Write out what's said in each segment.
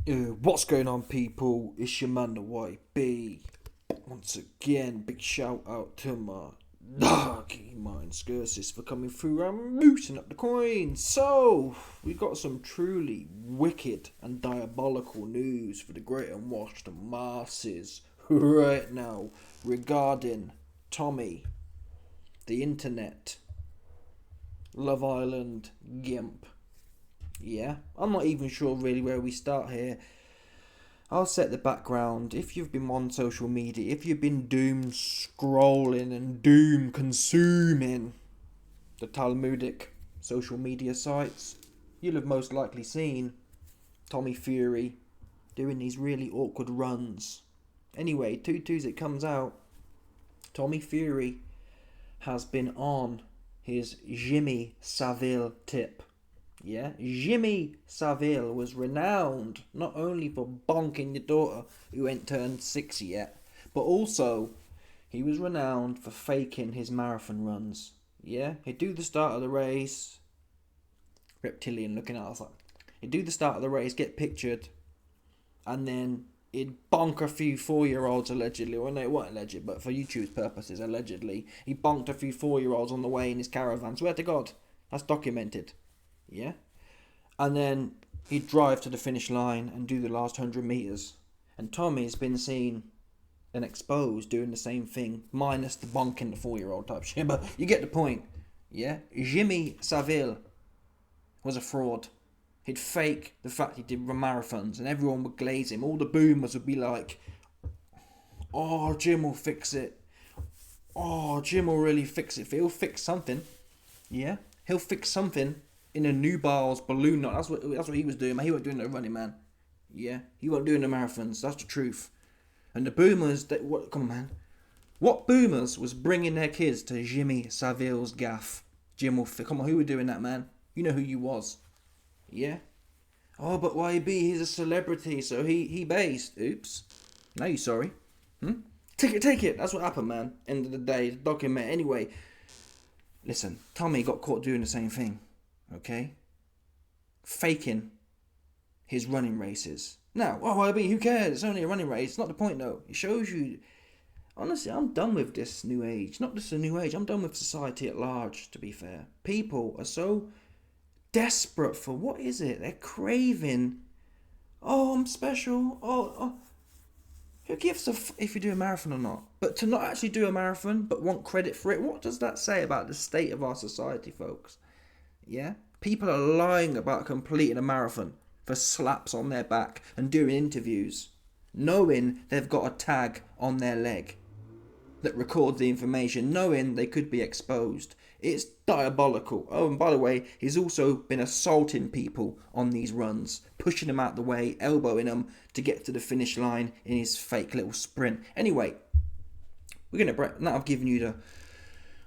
What's going on, people? It's your man, the YB. Once again, big shout out to my darky mind Scursis for coming through and boosting up the coin. So, we got some truly wicked and diabolical news for the great and washed masses right now regarding Tommy, the internet, Love Island, Gimp. Yeah, I'm not even sure really where we start here. I'll set the background. If you've been on social media, if you've been doom scrolling and doom consuming the Talmudic social media sites, you'll have most likely seen Tommy Fury doing these really awkward runs. Anyway, 2-2 it comes out. Tommy Fury has been on his Jimmy Savile tip. Yeah, Jimmy Savile was renowned not only for bonking your daughter who ain't turned 6 yet, but also he was renowned for faking his marathon runs. Yeah, he'd do the start of the race, reptilian looking at us like, he'd do the start of the race, get pictured, and then he'd bonk a few 4-year-olds allegedly, well no it wasn't alleged, but for YouTube's purposes allegedly, he bonked a few 4-year-olds on the way in his caravan, swear to God, that's documented. Yeah, and then he'd drive to the finish line and do the last 100 meters. And Tommy's been seen and exposed doing the same thing, minus the bonking the 4-year-old type shit. But you get the point. Yeah, Jimmy Savile was a fraud. He'd fake the fact he did marathons, and everyone would glaze him. All the boomers would be like, "Oh, Jim will fix it. Oh, Jim will really fix it. He'll fix something. Yeah, he'll fix something." In a Nubal's balloon knot. That's what he was doing, man. He wasn't doing no running, man. Yeah, he wasn't doing the marathons. That's the truth. And the boomers, come on, man. What boomers was bringing their kids to Jimmy Savile's gaff? Jim will come on, who were doing that, man? You know who you was. Yeah. Oh, but YB, he's a celebrity, so he based. Oops. Now you sorry. Take it. That's what happened, man. End of the day, document. Anyway, listen. Tommy got caught doing the same thing. Okay, faking his running races. Now, who cares? It's only a running race. It's not the point, though. It shows you. Honestly, I'm done with this new age. Not just a new age. I'm done with society at large. To be fair, people are so desperate for what is it? They're craving. Oh, I'm special. Oh. Who gives a if you do a marathon or not? But to not actually do a marathon, but want credit for it. What does that say about the state of our society, folks? Yeah, people are lying about completing a marathon for slaps on their back and doing interviews, knowing they've got a tag on their leg that records the information, knowing they could be exposed. It's diabolical. Oh, and by the way, he's also been assaulting people on these runs, pushing them out the way, elbowing them to get to the finish line in his fake little sprint. Anyway, we're going to break. Now I've given you the...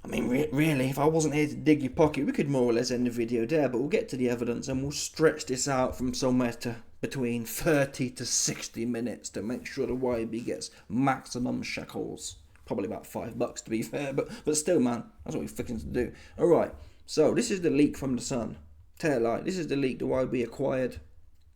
I mean, really, if I wasn't here to dig your pocket, we could more or less end the video there, but we'll get to the evidence and we'll stretch this out from somewhere to between 30 to 60 minutes to make sure the YB gets maximum shekels. Probably about $5 to be fair, but still, man, that's what we're fixing to do. Alright, so this is the leak from the Sun. Tell light, this is the leak the YB acquired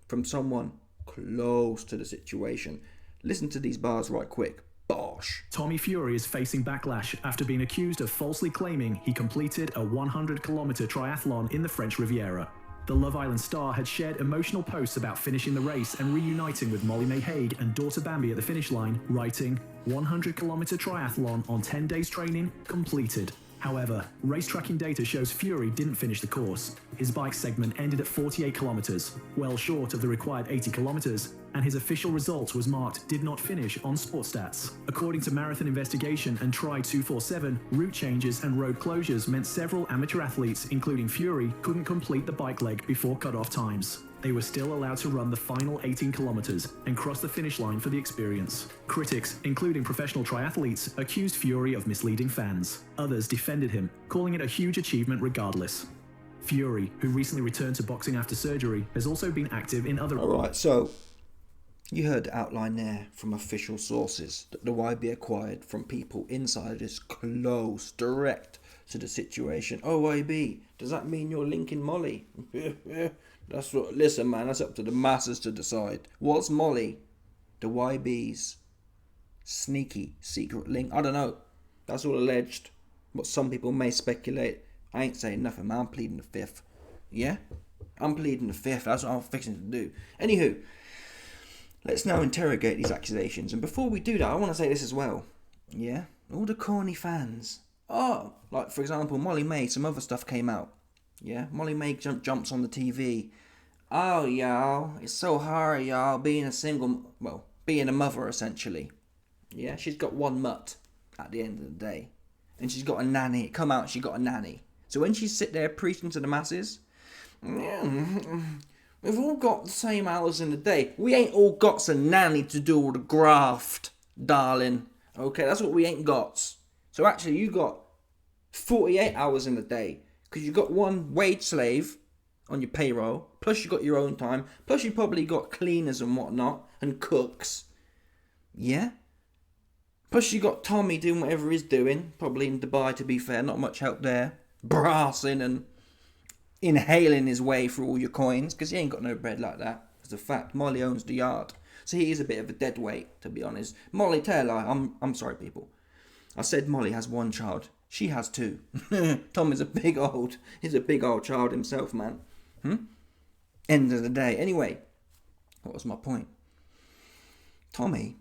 from someone close to the situation. Listen to these bars right quick. Bosh. Tommy Fury is facing backlash after being accused of falsely claiming he completed a 100-kilometer triathlon in the French Riviera. The Love Island star had shared emotional posts about finishing the race and reuniting with molly-mae and daughter Bambi at the finish line, writing, 100-kilometer triathlon on 10 days training, completed. However, race tracking data shows Fury didn't finish the course. His bike segment ended at 48 kilometers, well short of the required 80 kilometers, and his official result was marked did not finish on Sportstats. According to Marathon Investigation and Try 247, route changes and road closures meant several amateur athletes, including Fury, couldn't complete the bike leg before cut-off times. They were still allowed to run the final 18 kilometers and cross the finish line for the experience. Critics, including professional triathletes, accused Fury of misleading fans. Others defended him, calling it a huge achievement regardless. Fury, who recently returned to boxing after surgery, has also been active in other... Alright, so you heard the outline there from official sources that the YB acquired from people insiders close, direct to the situation. Oh, YB, does that mean you're linking Molly? Listen, man, that's up to the masses to decide. What's Molly? The YB's sneaky secret link? I don't know. That's all alleged. What some people may speculate. I ain't saying nothing, man. I'm pleading the fifth. Yeah? I'm pleading the fifth. That's what I'm fixing to do. Anywho, let's now interrogate these accusations. And before we do that, I want to say this as well. Yeah? All the corny fans. Oh, like for example, Molly-mae, some other stuff came out. Yeah? Molly-mae jumps on the TV. Oh, y'all, it's so hard, y'all, being a mother, essentially. Yeah? She's got one mutt at the end of the day. And she's got a nanny. Come out, she got a nanny. So when she sit there preaching to the masses, we've all got the same hours in the day. We ain't all got a nanny to do all the graft, darling. Okay, that's what we ain't got. So actually, you got 48 hours in the day. Because you got one wage slave on your payroll. Plus you got your own time. Plus you probably got cleaners and whatnot. And cooks. Yeah? Plus you got Tommy doing whatever he's doing. Probably in Dubai, to be fair. Not much help there. Brassing and inhaling his way through all your coins. Because he ain't got no bread like that. As a fact, Molly owns the yard. So he is a bit of a dead weight, to be honest. Molly, tell her, I'm sorry, people. I said Molly has one child. She has two. Tom is he's a big old child himself, man. End of the day. Anyway, what was my point? Tommy,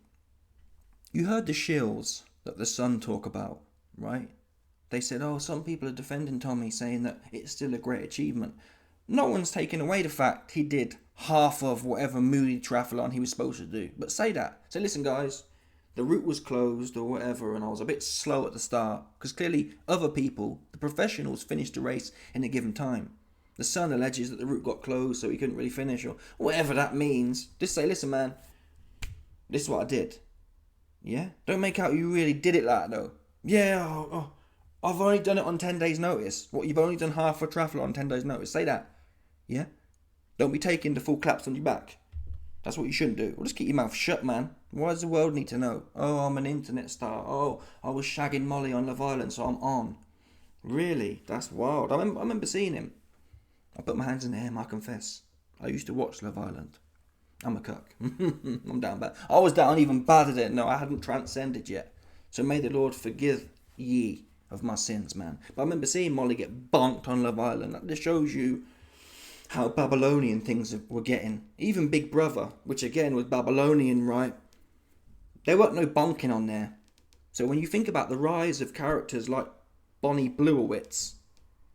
you heard the shills that the Sun talk about, right? They said, oh, some people are defending Tommy, saying that it's still a great achievement. No one's taken away the fact he did half of whatever moody triathlon he was supposed to do. But say that. Say, listen, guys, the route was closed or whatever, and I was a bit slow at the start, because clearly other people, the professionals, finished the race in a given time. The Sun alleges that the route got closed, so he couldn't really finish, or whatever that means. Just say, listen, man, this is what I did. Yeah? Don't make out you really did it like that, though. Yeah, I've only done it on 10 days' notice. What, you've only done half a triathlon on 10 days' notice? Say that. Yeah? Don't be taking the full claps on your back. That's what you shouldn't do. Well, just keep your mouth shut, man. Why does the world need to know? Oh, I'm an internet star. Oh, I was shagging Molly on Love Island, so I'm on. Really? That's wild. I remember seeing him. I put my hands in the air, I confess. I used to watch Love Island. I'm a cuck. I'm down bad. I was down even badder than no, I hadn't transcended yet. So may the Lord forgive ye of my sins, man. But I remember seeing Molly get bonked on Love Island. That just shows you how Babylonian things were getting. Even Big Brother, which again was Babylonian, right? There weren't no bonking on there. So when you think about the rise of characters like Bonnie Blewowitz,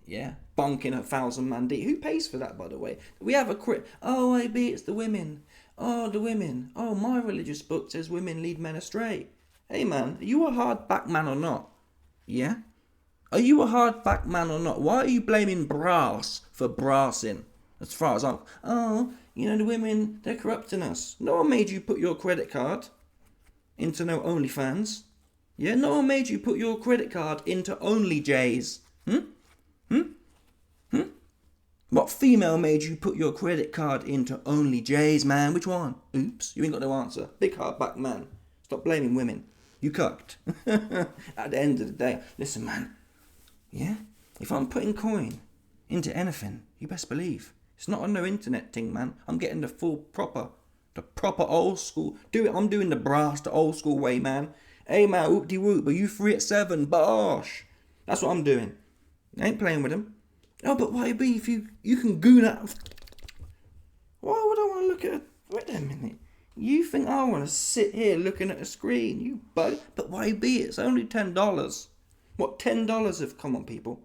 yeah, bonking 1,000-man deep. Who pays for that, by the way? We have a oh, maybe it's the women. Oh, the women. Oh, my religious book says women lead men astray. Hey, man, are you a hard-back man or not? Yeah? Are you a hard-back man or not? Why are you blaming brass for brassing? As far as I'm... Oh, the women, they're corrupting us. No one made you put your credit card into no OnlyFans. Yeah, no one made you put your credit card into OnlyJs. What female made you put your credit card into OnlyJs, man? Which one? Oops, you ain't got no answer. Big hard-back man. Stop blaming women. You cucked. At the end of the day, listen, man. Yeah? If I'm putting coin into anything, you best believe it's not on no internet thing, man. I'm getting the proper old school. I'm doing the brass, the old school way, man. Hey, man, whoop-de-whoop, are you free at 7? Bosh. That's what I'm doing. I ain't playing with them. Oh, but why be if you can goon out? Why would I want to look at it? Wait a minute. You think I want to sit here looking at a screen? You bug. But why be? It's only $10. What, $10 have come on, people?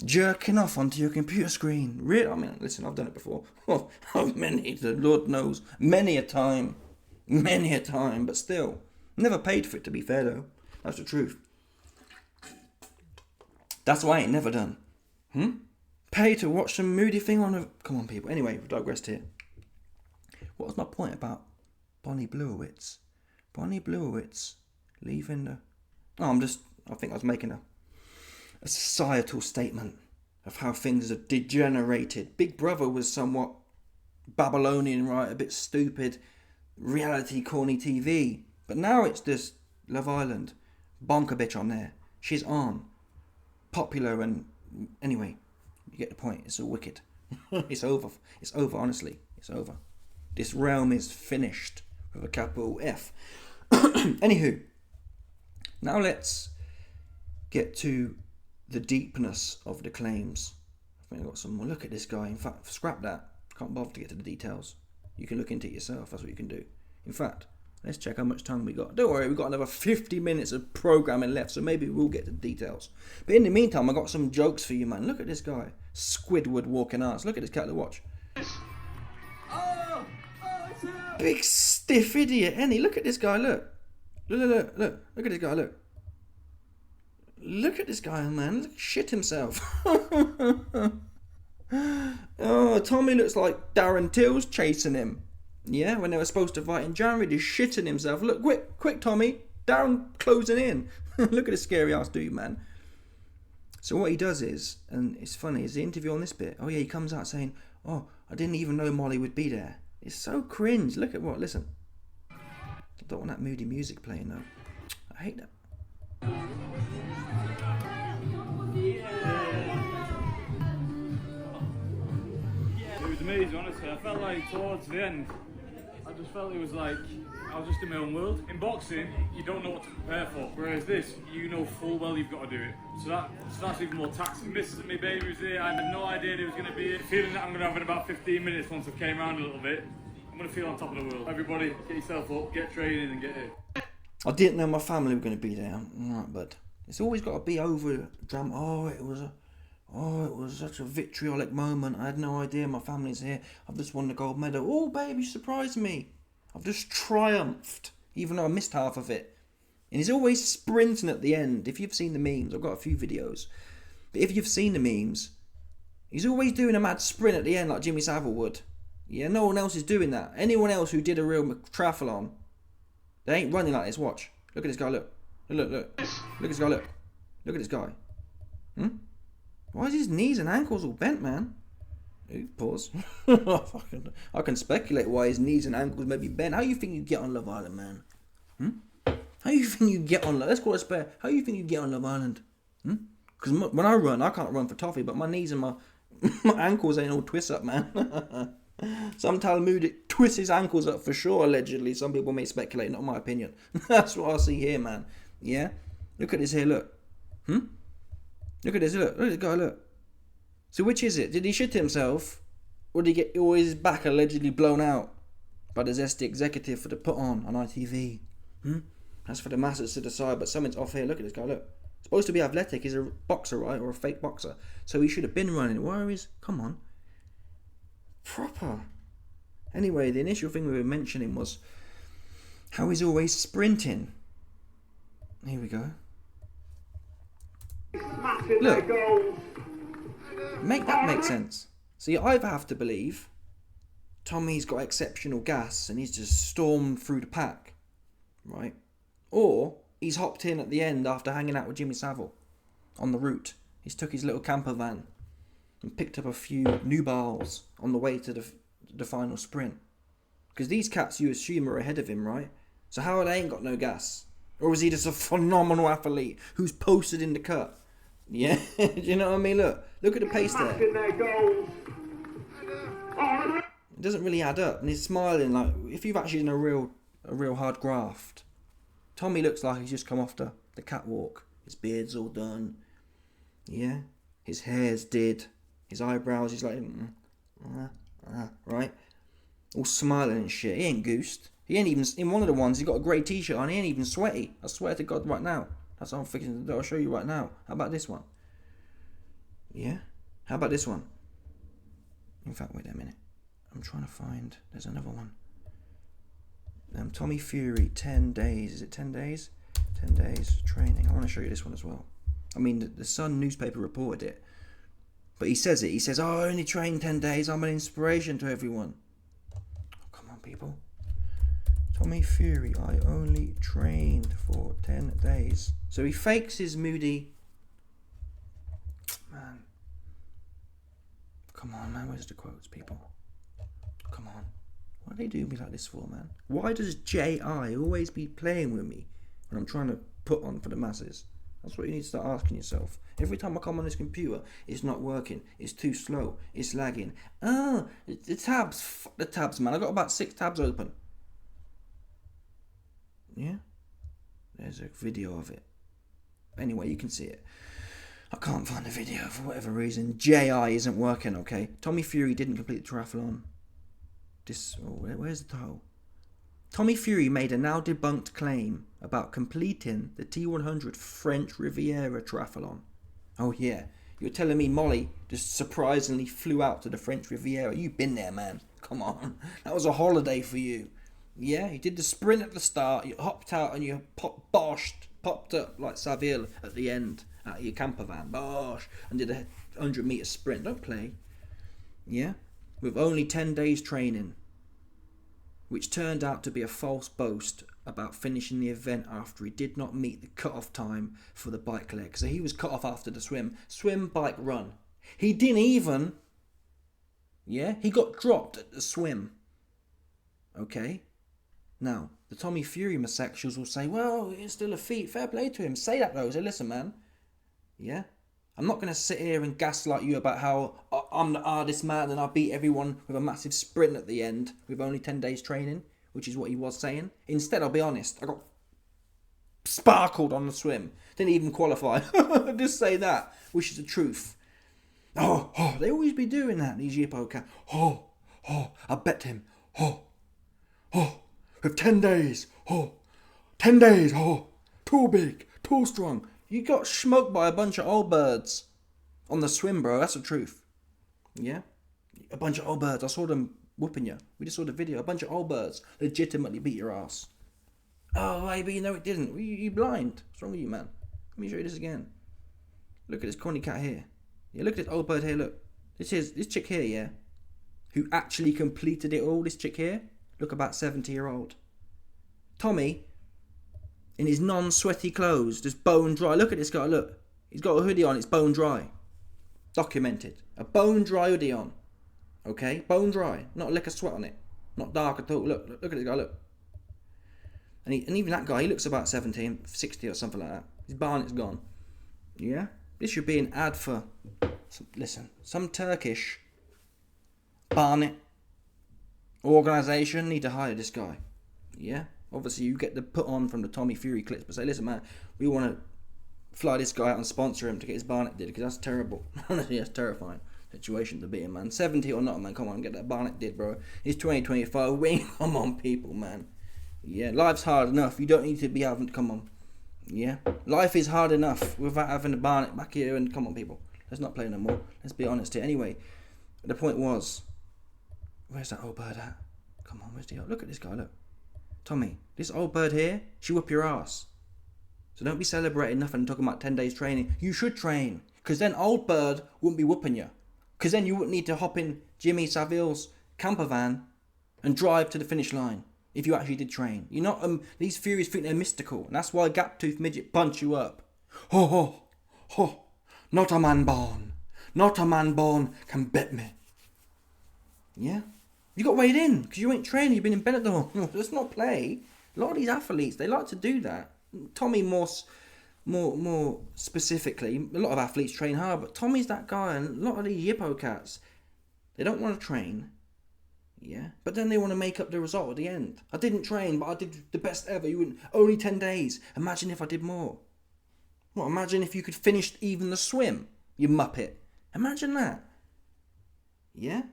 Jerking off onto your computer screen. Really? I mean, listen, I've done it before. Oh, the Lord knows. Many a time. But still. Never paid for it, to be fair, though. That's the truth. That's why I ain't never done. Pay to watch some moody thing on a... Come on, people. Anyway, we've digressed here. What was my point about Bonnie Blewowitz? Bonnie Blewowitz leaving the... I think I was making a societal statement of how things have degenerated. Big Brother was somewhat Babylonian, right? A bit stupid, reality, corny TV. But now it's just Love Island. Bonk a bitch on there. She's on. Popular and... Anyway, you get the point. It's all wicked. It's over. It's over, honestly. It's over. This realm is finished with a capital F. Anywho, now let's get to the deepness of the claims. I think I've got some more. Look at this guy. In fact, scrap that. Can't bother to get to the details. You can look into it yourself. That's what you can do. In fact, let's check how much time we got. Don't worry, we've got another 50 minutes of programming left, so maybe we'll get to the details. But in the meantime, I got some jokes for you, man. Look at this guy. Squidward walking ass. Look at this cat to watch. Big stiff idiot, ain't he? Look at this guy, look. Look at this guy, look. Look at this guy, man. Look, shit himself. Oh, Tommy looks like Darren Till's chasing him. Yeah, when they were supposed to fight in January, he's shitting himself. Look, quick, Tommy. Darren closing in. Look at this scary ass dude, man. So what he does is, and it's funny, is the interview on this bit. Oh yeah, he comes out saying, oh, I didn't even know Molly would be there. It's so cringe. Look at what, listen. I don't want that moody music playing though. I hate that. It was amazing, honestly. I felt like towards the end, I just felt it was like I was just in my own world. In boxing, you don't know what to prepare for, whereas this, you know full well you've got to do it. So that's even more taxing. Mrs. My baby was there. I had no idea there was going to be it. Feeling that I'm going to have in about 15 minutes once I came around a little bit. I'm going to feel on top of the world. Everybody, get yourself up, get training, and get here. I didn't know my family were going to be there. Right, but it's always got to be over drama. Oh, it was such a vitriolic moment. I had no idea my family's here. I've just won the gold medal. Oh, baby, you surprised me. I've just triumphed, even though I missed half of it. And he's always sprinting at the end. If you've seen the memes, I've got a few videos. But if you've seen the memes, he's always doing a mad sprint at the end like Jimmy Savile would. Yeah, no one else is doing that. Anyone else who did a real triathlon, they ain't running like this. Watch. Look at this guy, look. Look. Look at this guy, look. Look at this guy. Why is his knees and ankles all bent, man? Ooh, pause. I can speculate why his knees and ankles may be bent. How you think you get on Love Island, man? How you think you get on? Let's call it a spare. How you think you get on Love Island? Because when I run, I can't run for toffee, but my knees and my ankles ain't all twist up, man. Some Talmudic twists his ankles up for sure, allegedly. Some people may speculate, not my opinion. That's what I see here, man. Yeah? Look at this here, look. Look at this, look. Look at this guy, look. So which is it? Did he shit himself? Or did he get his back allegedly blown out by the zesty executive for the put on ITV? That's for the masses to decide, but something's off here. Look at this guy, look. Supposed to be athletic. He's a boxer, right? Or a fake boxer. So he should have been running. Why is... Come on. Proper. Anyway, the initial thing we were mentioning was how he's always sprinting. Here we go. Look. Make that make sense. So you either have to believe Tommy's got exceptional gas and he's just stormed through the pack, right? Or he's hopped in at the end after hanging out with Jimmy Savile on the route. He's took his little camper van and picked up a few nubiles on the way to the final sprint. Because these cats you assume are ahead of him, right? So how they ain't got no gas? Or is he just a phenomenal athlete who's posted in the cut? Yeah, do you know what I mean? Look at the pace there. It doesn't really add up, and he's smiling like if you've actually done a real hard graft. Tommy looks like he's just come off the catwalk. His beard's all done. Yeah, his hair's did. His eyebrows, he's like, right? All smiling and shit. He ain't goosed. He ain't even, in one of the ones, he's got a grey t-shirt on, he ain't even sweaty. I swear to God right now. That's what I'm thinking to do. I'll show you right now. How about this one? Yeah? How about this one? In fact, wait a minute. I'm trying to find, there's another one. Tommy Fury, 10 days. Is it 10 days? 10 days training. I want to show you this one as well. I mean, the Sun newspaper reported it. But he says it. He says, oh, I only trained 10 days. I'm an inspiration to everyone. Oh, come on, people. Tommy Fury, I only trained for 10 days. So he fakes his moody... Man. Come on, man. Where's the quotes, people? Come on. Why do they do me like this for, man? Why does J.I. always be playing with me when I'm trying to put on for the masses? That's what you need to start asking yourself. Every time I come on this computer, it's not working. It's too slow. It's lagging. The tabs. Fuck the tabs, man. I got about 6 tabs open. Yeah? There's a video of it. Anyway, you can see it. I can't find the video for whatever reason. JI isn't working, okay? Tommy Fury didn't complete the triathlon. Where's the title? Tommy Fury made a now debunked claim about completing the T100 French Riviera triathlon. Oh yeah, you're telling me Molly just surprisingly flew out to the French Riviera? You've been there, man. Come on. That was a holiday for you. Yeah, you did the sprint at the start, you hopped out and you popped up like Saville at the end out of your camper van, bosh, and did a 100-metre sprint. Don't play. Yeah? With only 10 days training, which turned out to be a false boast about finishing the event after he did not meet the cut-off time for the bike leg. So he was cut off after the swim, bike, run. He didn't even, he got dropped at the swim. Okay? Now, the Tommy Fury homosexuals will say, well, it's still a feat. Fair play to him. Say that though. Say, listen, man. Yeah? I'm not going to sit here and gaslight you about how I'm the hardest man and I beat everyone with a massive sprint at the end with only 10 days training, which is what he was saying. Instead, I'll be honest, I got sparkled on the swim. Didn't even qualify. Just say that, which is the truth. Oh, they always be doing that, these Yippo cats. I bet him. With 10 days. 10 days. Too big, too strong. You got smoked by a bunch of old birds on the swim, bro. That's the truth. Yeah? A bunch of old birds. I saw them whooping you. We just saw the video. A bunch of old birds legitimately beat your ass. Oh, maybe no, it didn't. You blind. What's wrong with you, man? Let me show you this again. Look at this corny cat here. Yeah, look at this old bird here. Look. This chick here, yeah? Who actually completed it all. This chick here. Look, about 70-year-old. Tommy, in his non-sweaty clothes, just bone dry. Look at this guy, look. He's got a hoodie on, it's bone dry. Documented. A bone dry hoodie on. Okay? Bone dry. Not a lick of sweat on it. Not dark at all. Look at this guy, look. And even that guy, he looks about 70, 60 or something like that. His barnet's gone. Yeah? This should be an ad for, some Turkish barnet organisation need to hire this guy. Yeah? Obviously, you get the put on from the Tommy Fury clips, but say, listen, man, we want to fly this guy out and sponsor him to get his barnet did, because that's terrible. Honestly, that's terrifying situation to be in, man. 70 or not, man, come on, get that barnet did, bro. It's 2025. Come on, people, man. Yeah, life's hard enough. You don't need to be having, come on. Yeah? Life is hard enough without having a barnet back here, and come on, people. Let's not play no more. Let's be honest here. Anyway, the point was, where's that old bird at? Come on, where's the old... Look at this guy, look. Tommy, this old bird here, she whoop your ass. So don't be celebrating nothing and talking about 10 days training. You should train, because then old bird wouldn't be whooping you. Because then you wouldn't need to hop in Jimmy Saville's camper van and drive to the finish line if you actually did train. You're not, these Furies think they're mystical, and that's why Gap-Tooth Midget punch you up. Not a man born can bet me. Yeah? You got weighed in because you ain't training. You've been in bed at the home. Let's not play. A lot of these athletes, they like to do that. Tommy more specifically. A lot of athletes train hard, but Tommy's that guy, and a lot of these Yippo cats, they don't want to train. Yeah, but then they want to make up the result at the end. I didn't train, but I did the best ever. You wouldn't. Only 10 days. Imagine if I did more. Well, imagine if you could finish even the swim. You muppet. Imagine that. Yeah.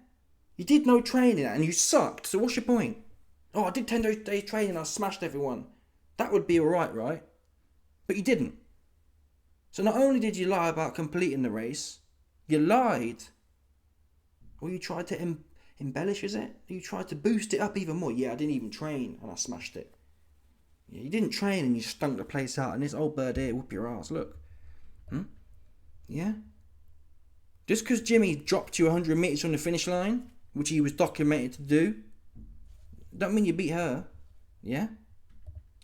You did no training and you sucked, so what's your point? Oh, I did 10 days training and I smashed everyone. That would be alright, right? But you didn't. So not only did you lie about completing the race, you lied. Or you tried to embellish, is it? You tried to boost it up even more. Yeah, I didn't even train and I smashed it. Yeah, you didn't train and you stunk the place out, and this old bird here whoop your ass, look. Yeah? Just because Jimmy dropped you 100 metres from the finish line, which he was documented to do, don't mean you beat her. Yeah?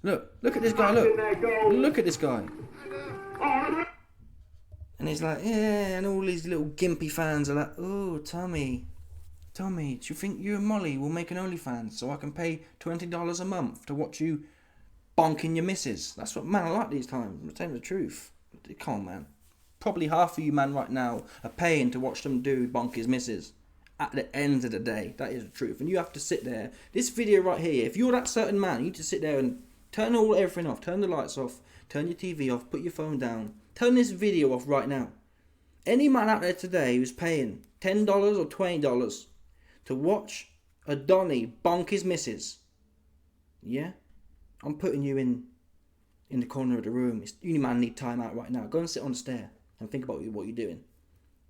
Look at this guy, look at this guy. And he's like, yeah, and all these little gimpy fans are like, oh, Tommy, do you think you and Molly will make an OnlyFans so I can pay $20 a month to watch you bonking your missus? That's what man I like these times. I'm telling the truth. Come on, man. Probably half of you, man, right now are paying to watch some dude bonk his missus. At the end of the day, that is the truth. And you have to sit there. This video right here, if you're that certain man, you need to sit there and turn everything off. Turn the lights off. Turn your TV off. Put your phone down. Turn this video off right now. Any man out there today who's paying $10 or $20 to watch a Donny bonk his missus, yeah, I'm putting you in the corner of the room. You man need time out right now. Go and sit on the stair and think about what you're doing.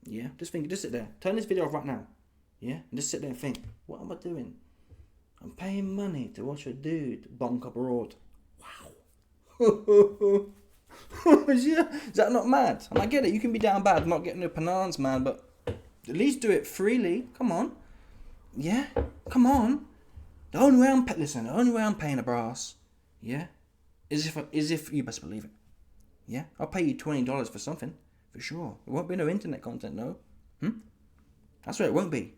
Yeah, just sit there. Turn this video off right now. Yeah, and just sit there and think, what am I doing? I'm paying money to watch a dude bonk abroad. Wow. Yeah, is that not mad? And I get it, you can be down bad not getting no bananas, man, but at least do it freely. Come on. Yeah, come on. The only way I'm paying a brass, yeah, is if you best believe it. Yeah, I'll pay you $20 for something, for sure. It won't be no internet content, no. That's what it won't be.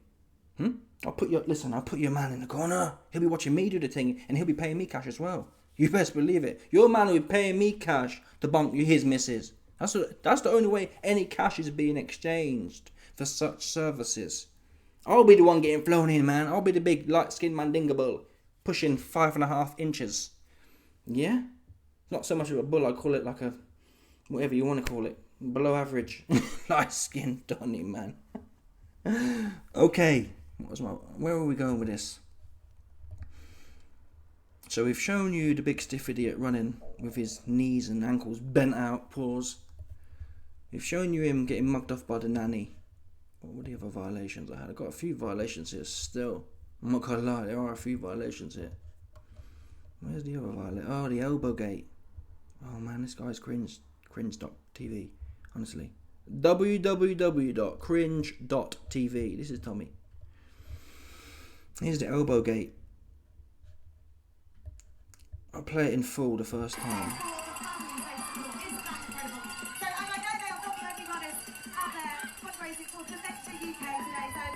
I'll put your man in the corner. He'll be watching me do the thing, and he'll be paying me cash as well. You best believe it. Your man will be paying me cash to bonk his missus. That's the only way any cash is being exchanged for such services. I'll be the one getting flown in, man. I'll be the big light-skinned mandinga bull, pushing 5.5 inches. Yeah? Not so much of a bull, I call it like a, whatever you want to call it, below average light-skinned Donny, man. Okay, where are we going with this? So we've shown you the big stiff idiot running with his knees and ankles bent out, pause. We've shown you him getting mugged off by the nanny. What were the other violations I had? I've got a few violations here still. I'm not gonna lie, there are a few violations here. Where's the other violation? Oh, the elbow gate. Oh man, this guy's cringe.tv, honestly. www.cringe.tv. This is Tommy. Here's the elbow gate. I'll play it in full the first time.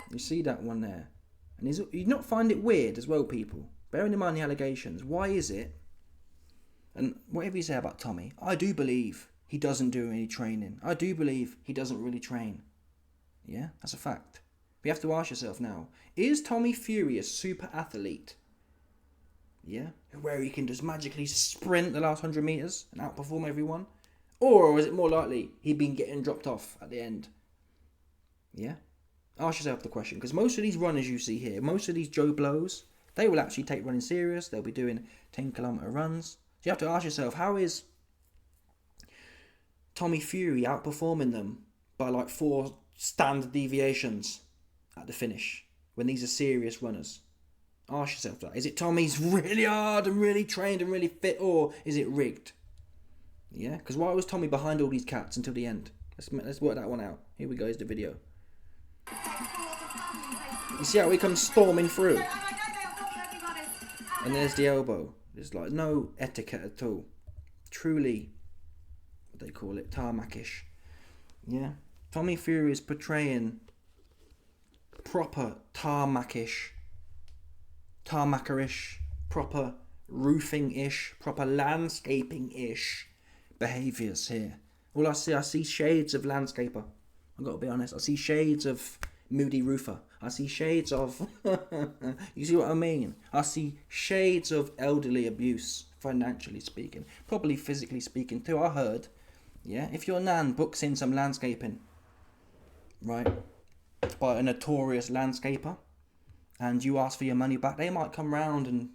You see that one there? And you not find it weird as well, people? Bearing in mind the allegations, why is it? And whatever you say about Tommy, I do believe he doesn't do any training. I do believe he doesn't really train. Yeah, that's a fact. But you have to ask yourself now, is Tommy Fury a super athlete? Yeah, where he can just magically sprint the last 100 meters and outperform everyone? Or is it more likely he'd been getting dropped off at the end? Yeah? Ask yourself the question, because most of these runners you see here, most of these Joe Blows, they will actually take running serious. They'll be doing 10-kilometer runs. So you have to ask yourself, how is Tommy Fury outperforming them by like 4 standard deviations at the finish when these are serious runners? Ask yourself that. Is it Tommy's really hard and really trained and really fit, or is it rigged? Yeah, because why was Tommy behind all these cats until the end? Let's work that one out. Here we go, here's the video. You see how he comes storming through? And there's the elbow. There's like no etiquette at all. Truly, what they call it, tarmacish. Yeah. Tommy Fury is portraying proper tarmacerish, proper roofing-ish, proper landscaping-ish behaviours here. All I see shades of landscaper. I've got to be honest. I see shades of moody roofer. I see shades of... you see what I mean? I see shades of elderly abuse, financially speaking. Probably physically speaking too, I heard. Yeah, if your nan books in some landscaping, right, by a notorious landscaper, and you ask for your money back, they might come round and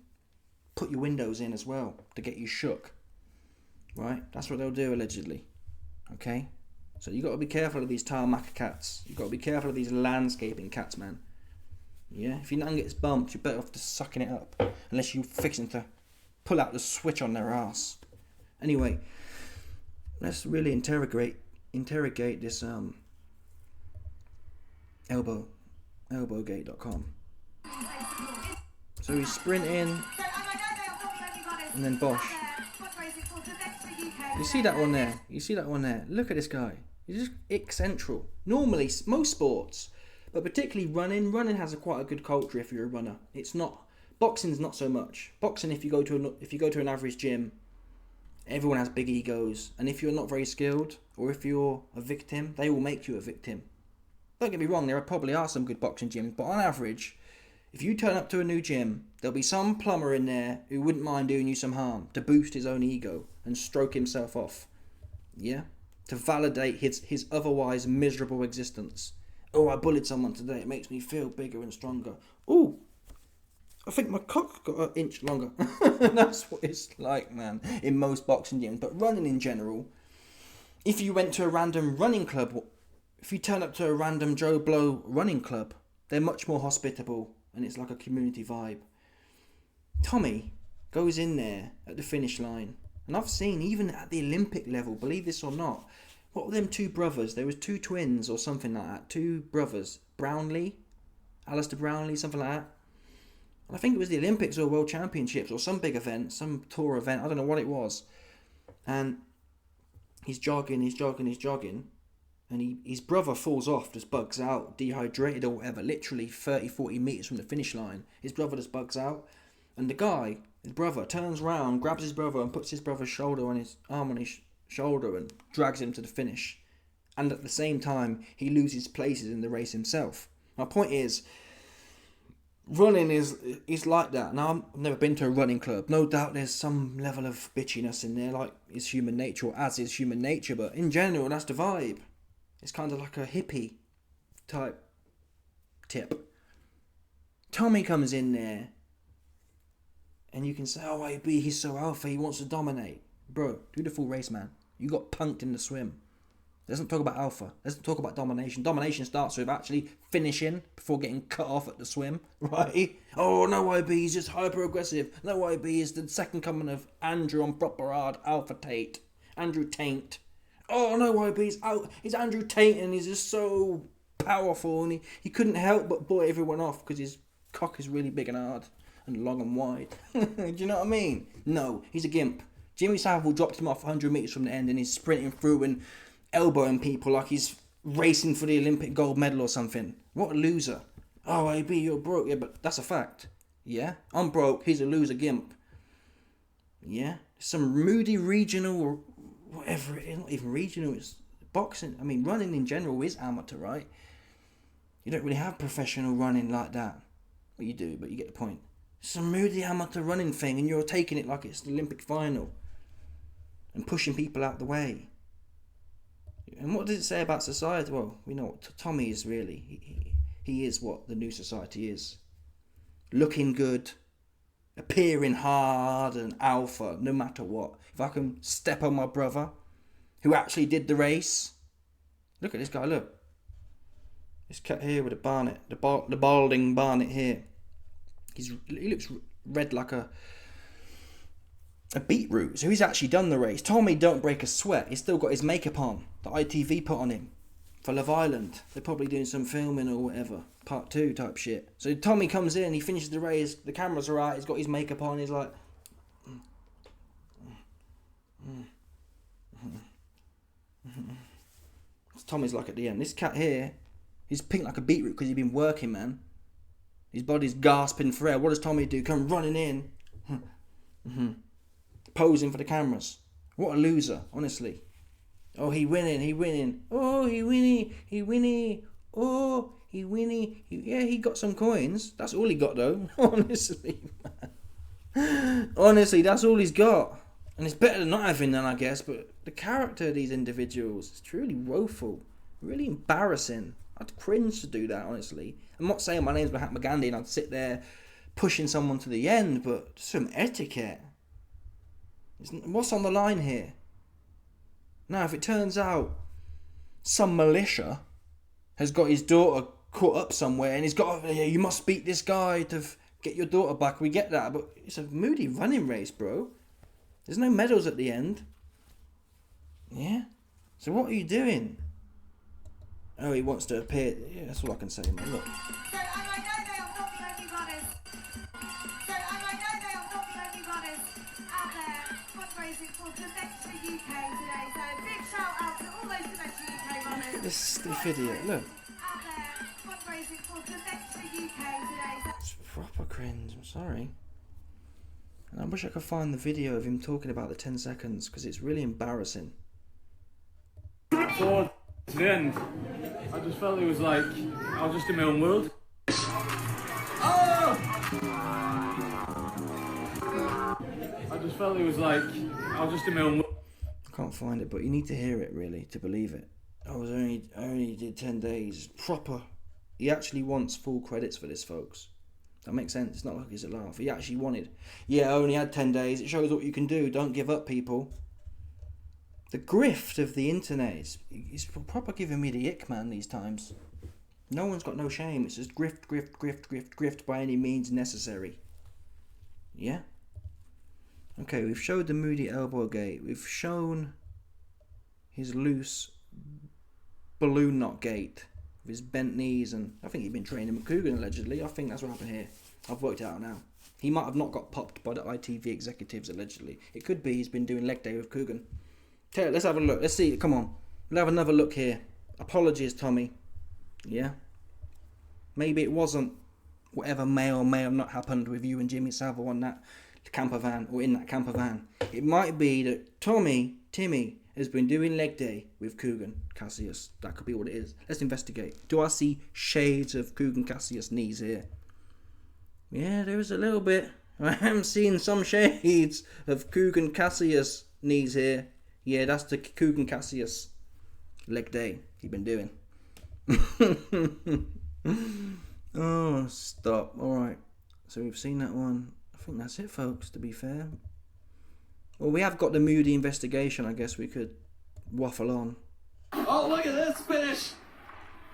put your windows in as well to get you shook. Right? That's what they'll do, allegedly. Okay? So you got to be careful of these tarmac cats. You got to be careful of these landscaping cats, man. Yeah? If your nan gets bumped, you're better off just sucking it up. Unless you're fixing to pull out the switch on their ass. Anyway, let's really interrogate this elbowgate.com. So he's sprinting, and then bosh. You see that one there? Look at this guy. He's just eccentric. Normally, most sports, but particularly running has quite a good culture if you're a runner. It's not. Boxing's not so much. Boxing, if you go to an average gym, Everyone has big egos, and if you're not very skilled, or if you're a victim, they will make you a victim. Don't get me wrong, there probably are some good boxing gyms, but on average, if you turn up to a new gym, there'll be some plumber in there who wouldn't mind doing you some harm to boost his own ego and stroke himself off. Yeah? To validate his otherwise miserable existence. Oh, I bullied someone today, it makes me feel bigger and stronger. Oh, I think my cock got an inch longer. That's what it's like, man, in most boxing gyms. But running in general, if you went to a random running club, if you turn up to a random Joe Blow running club, they're much more hospitable and it's like a community vibe. Tommy goes in there at the finish line, and I've seen, even at the Olympic level, believe this or not, what were them two brothers? There was two twins or something like that. Two brothers. Brownlee? Alistair Brownlee, something like that. And I think it was the Olympics or World Championships or some big event, some tour event. I don't know what it was. And he's jogging. And his brother falls off, just bugs out, dehydrated or whatever. Literally 30, 40 metres from the finish line. His brother just bugs out. And the guy, his brother, turns around, grabs his brother and puts his brother's shoulder on his arm on his shoulder and drags him to the finish. And at the same time, he loses places in the race himself. My point is, running is like that. Now, I've never been to a running club. No doubt there's some level of bitchiness in there, like is human nature, or as is human nature. But in general, that's the vibe. It's kind of like a hippie type tip. Tommy comes in there, and you can say, oh, AB, he's so alpha, he wants to dominate. Bro, do the full race, man. You got punked in the swim. Doesn't talk about alpha. Doesn't talk about domination. Domination starts with actually finishing before getting cut off at the swim, right? Oh, no, IB, he's just hyper aggressive. No, IB is the second coming of Andrew on proper hard alpha Tate. Andrew Taint. Oh, no, IB, he's Andrew Tate and he's just so powerful and he couldn't help but butt everyone off because his cock is really big and hard and long and wide. Do you know what I mean? No, he's a gimp. Jimmy Savile dropped him off 100 metres from the end and he's sprinting through and elbowing people like he's racing for the Olympic gold medal or something. What a loser. Oh, AB, you're broke. Yeah, but that's a fact. Yeah? I'm broke. He's a loser gimp. Yeah? Some moody regional or whatever it is. Not even regional. It's boxing. I mean, running in general is amateur, right? You don't really have professional running like that. Well, you do, but you get the point. Some moody amateur running thing and you're taking it like it's the Olympic final. And pushing people out the way. And what does it say about society? Well, we know what Tommy is really. He is what the new society is. Looking good, appearing hard and alpha, no matter what. If I can step on my brother, who actually did the race. Look at this guy, look. This cat here with a barnet, the balding barnet here. He looks red like a beetroot, so he's actually done the race. Tommy don't break a sweat. He's still got his makeup on that ITV put on him for Love Island. They're probably doing some filming or whatever, part 2 type shit. So Tommy comes in, he finishes the race, the cameras are out, he's got his makeup on, he's like Tommy's like at the end. This cat here, he's pink like a beetroot because he's been working, man. His body's gasping for air. What does Tommy do? Come running in. Posing for the cameras. What a loser, honestly. Oh, he winning. Oh, he winning. Oh, he winning. Yeah, he got some coins. That's all he got, though. Honestly, man. Honestly, that's all he's got. And it's better than not having none, I guess. But the character of these individuals is truly woeful. Really embarrassing. I'd cringe to do that, honestly. I'm not saying my name's Mahatma Gandhi and I'd sit there pushing someone to the end, but some etiquette. What's on the line here? Now, if it turns out some militia has got his daughter caught up somewhere and he's got, yeah, you must beat this guy to get your daughter back, we get that, but it's a moody running race, bro. There's no medals at the end. Yeah? So what are you doing? Oh, he wants to appear. Yeah, that's all I can say, man. Look. This video, look. It's proper cringe, I'm sorry. And I wish I could find the video of him talking about the 10 seconds because it's really embarrassing. Towards the end, I just felt it was like I was just in my own world. I just felt it was like I was just in my own world. I can't find it, but you need to hear it really to believe it. I only did 10 days. Proper. He actually wants full credits for this, folks. That makes sense. It's not like it's a laugh. He actually wanted. Yeah, I only had 10 days. It shows what you can do. Don't give up, people. The grift of the internet is proper giving me the ick, man, these times. No one's got no shame. It's just grift, grift, grift, grift, grift by any means necessary. Yeah? Okay, we've showed the moody elbow gate. We've shown his loose balloon knot gait with his bent knees, and I think he'd been training with Coogan allegedly. I think that's what happened here. I've worked it out now. He might have not got popped by the ITV executives allegedly. It could be he's been doing leg day with Coogan. Let's have a look. Let's see. Come on. We'll have another look here. Apologies, Tommy. Yeah? Maybe it wasn't whatever may or may have not happened with you and Jimmy Savile on that camper van, or in that camper van. It might be that Timmy, has been doing leg day with Coogan Cassius. That could be what it is. Let's investigate. Do I see shades of Coogan Cassius knees here? Yeah, there is a little bit. I am seeing some shades of Coogan Cassius knees here. Yeah, that's the Coogan Cassius leg day he's been doing. Oh, stop. Alright. So we've seen that one. I think that's it, folks, to be fair. Well, we have got the moody investigation. I guess we could waffle on. Oh, look at this finish!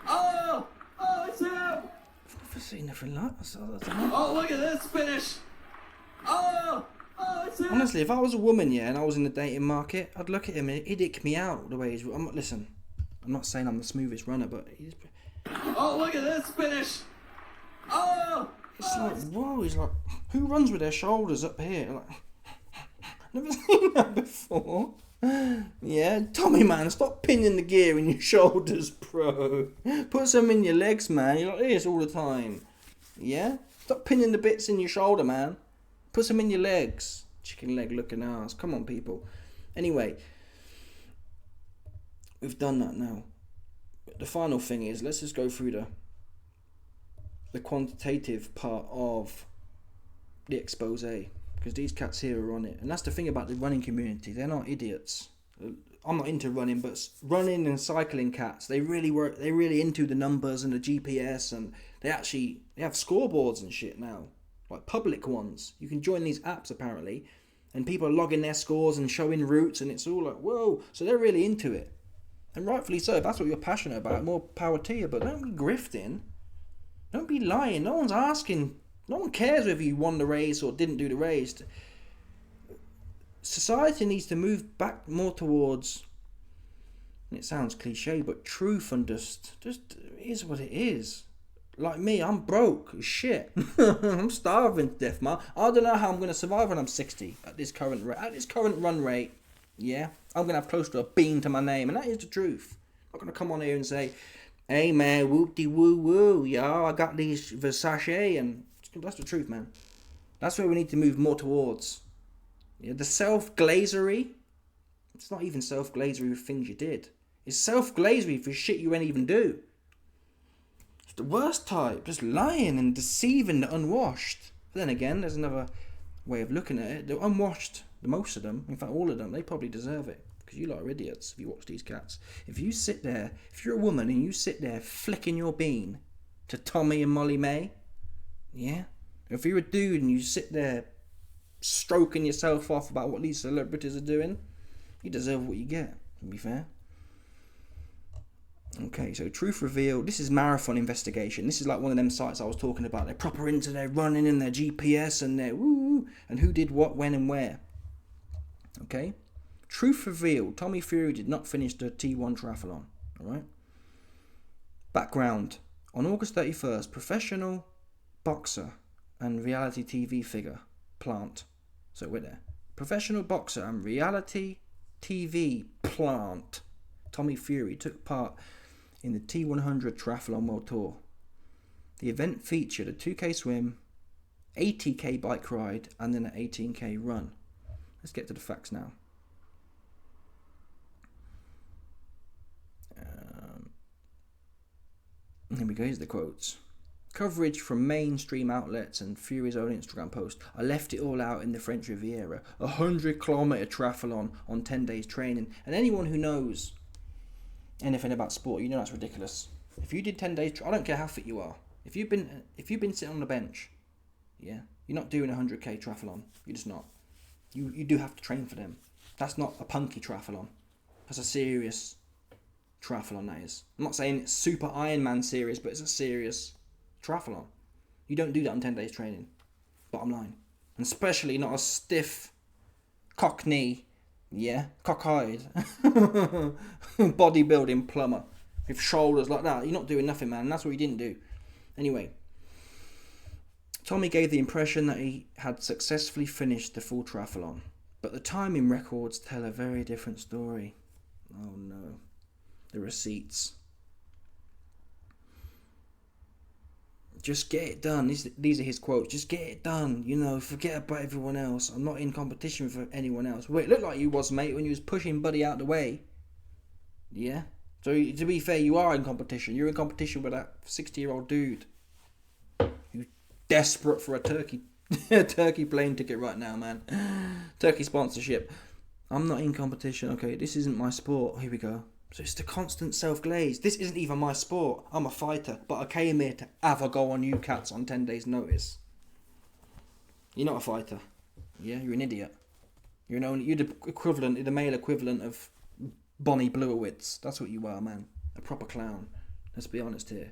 Oh, it's him! I've never seen nothing like that. Oh, look at this finish! Oh, it's him! Honestly, if I was a woman, yeah, and I was in the dating market, I'd look at him and he'd ick me out the way he's... Listen, I'm not saying I'm the smoothest runner, but he's... Oh, look at this finish! Oh! It's like, whoa, he's like... Who runs with their shoulders up here? Like... Never seen that before. Yeah, Tommy, man, stop pinning the gear in your shoulders, bro. Put some in your legs, man. You're like this all the time. Yeah? Stop pinning the bits in your shoulder, man. Put some in your legs. Chicken leg looking ass. Come on, people. Anyway, we've done that now. The final thing is, let's just go through the quantitative part of the expose. Because these cats here are on it. And that's the thing about the running community. They're not idiots. I'm not into running, but running and cycling cats, they really into the numbers and the GPS, and they have scoreboards and shit now. Like public ones. You can join these apps apparently, and people are logging their scores and showing routes, and it's all like, whoa. So they're really into it. And rightfully so. If that's what you're passionate about, more power to you. But don't be grifting. Don't be lying. No one's asking. No one cares whether you won the race or didn't do the race. Society needs to move back more towards, and it sounds cliche, but truth and just is what it is. Like me, I'm broke as shit. I'm starving to death, man. I don't know how I'm going to survive when I'm 60 at this current run rate. Yeah, I'm going to have close to a bean to my name, and that is the truth. I'm not going to come on here and say, hey man, whoop-de-woo-woo, yo, I got these Versace, and that's the truth, man. That's where we need to move more towards. Yeah, the self-glazery. It's not even self-glazery with things you did. It's self-glazery for shit you ain't even do. It's the worst type. Just lying and deceiving the unwashed. But then again, there's another way of looking at it. The unwashed, the most of them, in fact all of them, they probably deserve it. Because you lot are idiots if you watch these cats. If you're a woman and you sit there flicking your bean to Tommy and Molly-mae, yeah? If you're a dude and you sit there stroking yourself off about what these celebrities are doing, you deserve what you get, to be fair. Okay, so truth revealed. This is marathon investigation. This is like one of them sites I was talking about. They're proper into their running and their GPS and their woo, and who did what, when and where. Okay? Truth revealed. Tommy Fury did not finish the T1 triathlon. Alright? Background. On August 31st, professional boxer and reality TV figure Plant. So we're there. Professional boxer and reality TV Plant Tommy Fury took part in the T100 Triathlon World Tour. The event featured a 2K swim, 80k bike ride, and then an 18k run. Let's get to the facts now. Here we go, here's the quotes. Coverage from mainstream outlets and Fury's own Instagram post. I left it all out in the French Riviera. 100-kilometre triathlon on 10 days training. And anyone who knows anything about sport, you know that's ridiculous. If you did 10 days, I don't care how fit you are. If you've been sitting on the bench, yeah, you're not doing 100k triathlon. You're just not. You do have to train for them. That's not a punky triathlon. That's a serious triathlon, that is. I'm not saying it's super Ironman serious, but it's a serious triathlon. You don't do that on 10 days training. Bottom line. And especially not a stiff cockney, yeah, cockeyed bodybuilding plumber with shoulders like that. You're not doing nothing, man. That's what he didn't do. Anyway, Tommy gave the impression that he had successfully finished the full triathlon, but the timing records tell a very different story. Oh no. The receipts. Just get it done. These are his quotes. Just get it done. You know, forget about everyone else. I'm not in competition for anyone else. Well, it looked like you was, mate, when you was pushing Buddy out the way. Yeah? So, to be fair, you are in competition. You're in competition with that 60-year-old dude who's desperate for a turkey plane ticket right now, man. Turkey sponsorship. I'm not in competition. Okay, this isn't my sport. Here we go. So it's the constant self-glaze. This isn't even my sport. I'm a fighter, but I came here to have a go on you cats on 10 days notice. You're not a fighter. Yeah, you're an idiot. You're the male equivalent of Bonnie Blewowitz. That's what you are, man. A proper clown. Let's be honest here.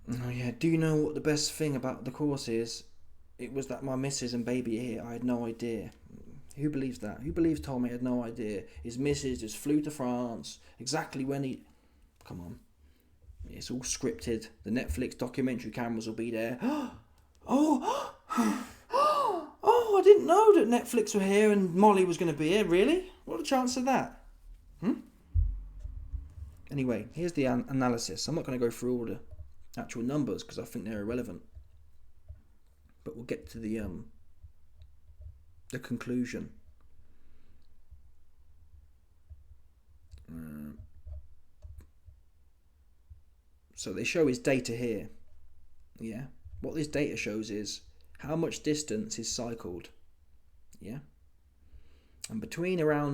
Oh yeah, do you know what the best thing about the course is? It was that my missus and baby are here. I had no idea. Who believes that? Who believes Tommy had no idea? His missus just flew to France exactly when he... Come on. It's all scripted. The Netflix documentary cameras will be there. Oh, I didn't know that Netflix were here and Molly was going to be here. Really? What are the chances of that? Anyway, here's the analysis. I'm not going to go through all the actual numbers because I think they're irrelevant. But we'll get to the conclusion. So they show his data here. Yeah. What this data shows is how much distance is cycled. Yeah. And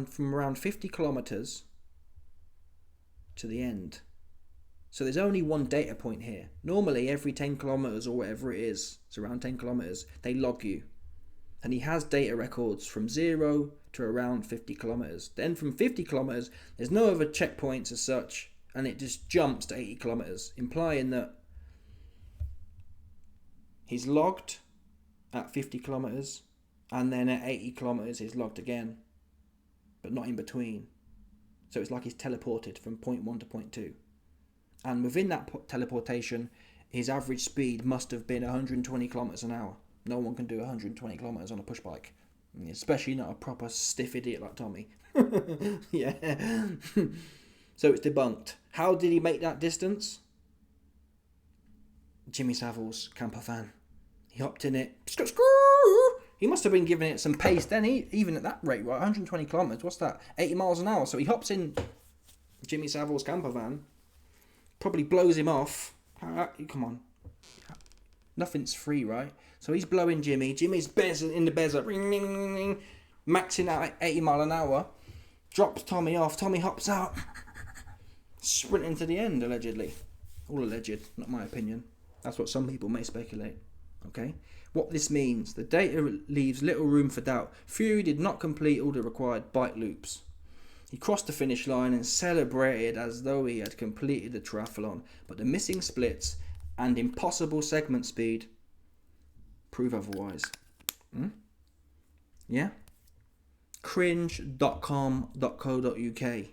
from around 50 kilometers to the end. So there's only one data point here. Normally every 10 kilometers or whatever it is, it's around 10 kilometers, they log you. And he has data records from 0 to around 50 kilometers. Then from 50 kilometers, there's no other checkpoints as such, and it just jumps to 80 kilometers, implying that he's logged at 50 kilometers, and then at 80 kilometers he's logged again, but not in between. So it's like he's teleported from point 1 to point 2. And within that teleportation, his average speed must have been 120 kilometers an hour. No one can do 120 kilometers on a push bike, especially not a proper stiff idiot like Tommy. Yeah. So it's debunked. How did he make that distance? Jimmy Savile's camper van. He hopped in it. He must have been giving it some pace then, even at that rate, right? 120 kilometers, what's that? 80 miles an hour. So he hops in Jimmy Savile's camper van, probably blows him off. Come on. Nothing's free, right? So he's blowing Jimmy. Jimmy's in the bezzer, maxing out at 80 mile an hour. Drops Tommy off. Tommy hops out, sprinting to the end, allegedly. All alleged, not my opinion. That's what some people may speculate. Okay? What this means, the data leaves little room for doubt. Fury did not complete all the required bike loops. He crossed the finish line and celebrated as though he had completed the triathlon, but the missing splits and impossible segment speed prove otherwise. Yeah? Cringe.com.co.uk.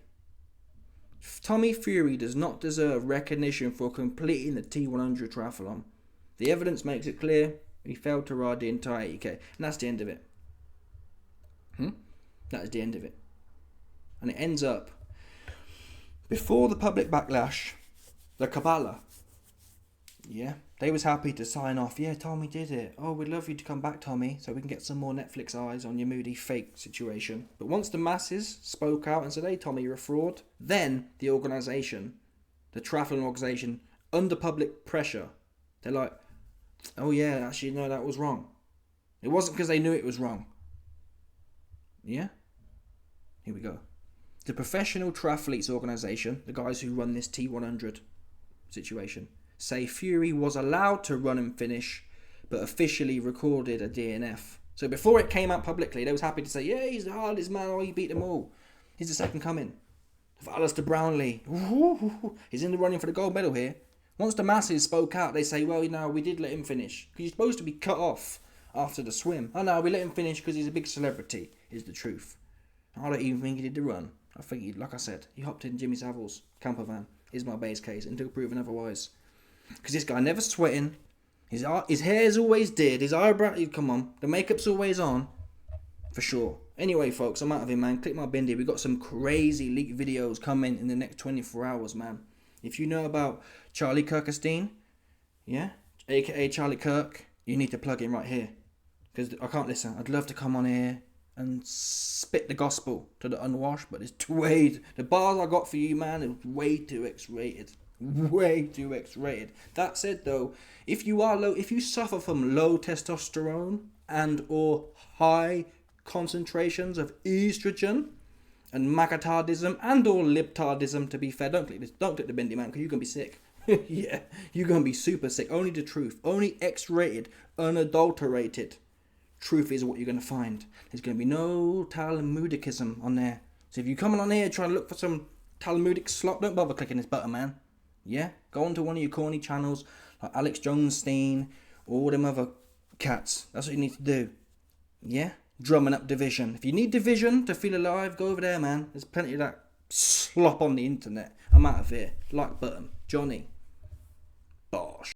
Tommy Fury does not deserve recognition for completing the T100 triathlon. The evidence makes it clear he failed to ride the entire 80k. And that's the end of it. That is the end of it. And it ends up, before the public backlash, the Kabbalah, yeah, They was happy to sign off. Yeah, Tommy did it. Oh, we'd love you to come back, Tommy, so we can get some more Netflix eyes on your moody fake situation. But once the masses spoke out and said, hey, Tommy, you're a fraud, then the organisation, the triathlon organisation, under public pressure, they're like, oh yeah, actually, no, that was wrong. It wasn't because they knew it was wrong. Yeah? Here we go. The Professional Triathletes Organisation, the guys who run this T100 situation, say Fury was allowed to run and finish, but officially recorded a DNF. So before it came out publicly, they was happy to say, yeah, he's the hardest man, oh, he beat them all. He's the second coming. Of Alistair Brownlee. Ooh, he's in the running for the gold medal here. Once the masses spoke out, they say, well, we did let him finish. Because he's supposed to be cut off after the swim. Oh no, we let him finish because he's a big celebrity, is the truth. I don't even think he did the run. I think he, like I said, he hopped in Jimmy Savile's camper van, is my base case, until proven otherwise. Because this guy never sweating. His hair's always did. His eyebrow, come on. The makeup's always on. For sure. Anyway, folks, I'm out of here, man. Click my bindi. We got some crazy leaked videos coming in the next 24 hours, man. If you know about Charlie Kirkestein, yeah, aka Charlie Kirk, you need to plug in right here. Because I can't listen. I'd love to come on here and spit the gospel to the unwashed, but it's way, the bars I got for you, man, is way too X-rated. Way too X-rated. That said, though, if you suffer from low testosterone and or high concentrations of estrogen and macatardism and or libtardism, to be fair, don't click the bindi, man, because you're gonna be sick. Yeah, you're gonna be super sick. Only the truth, only X-rated, unadulterated truth is what you're gonna find. There's gonna be no Talmudicism on there. So if you're coming on here trying to look for some Talmudic slop, don't bother clicking this button, man. Yeah, go onto one of your corny channels like Alex Jonesstein or all them other cats. That's what you need to do. Yeah, drumming up division. If you need division to feel alive, go over there, man. There's plenty of that slop on the internet. I'm out of here. Like button. Johnny. Bosh.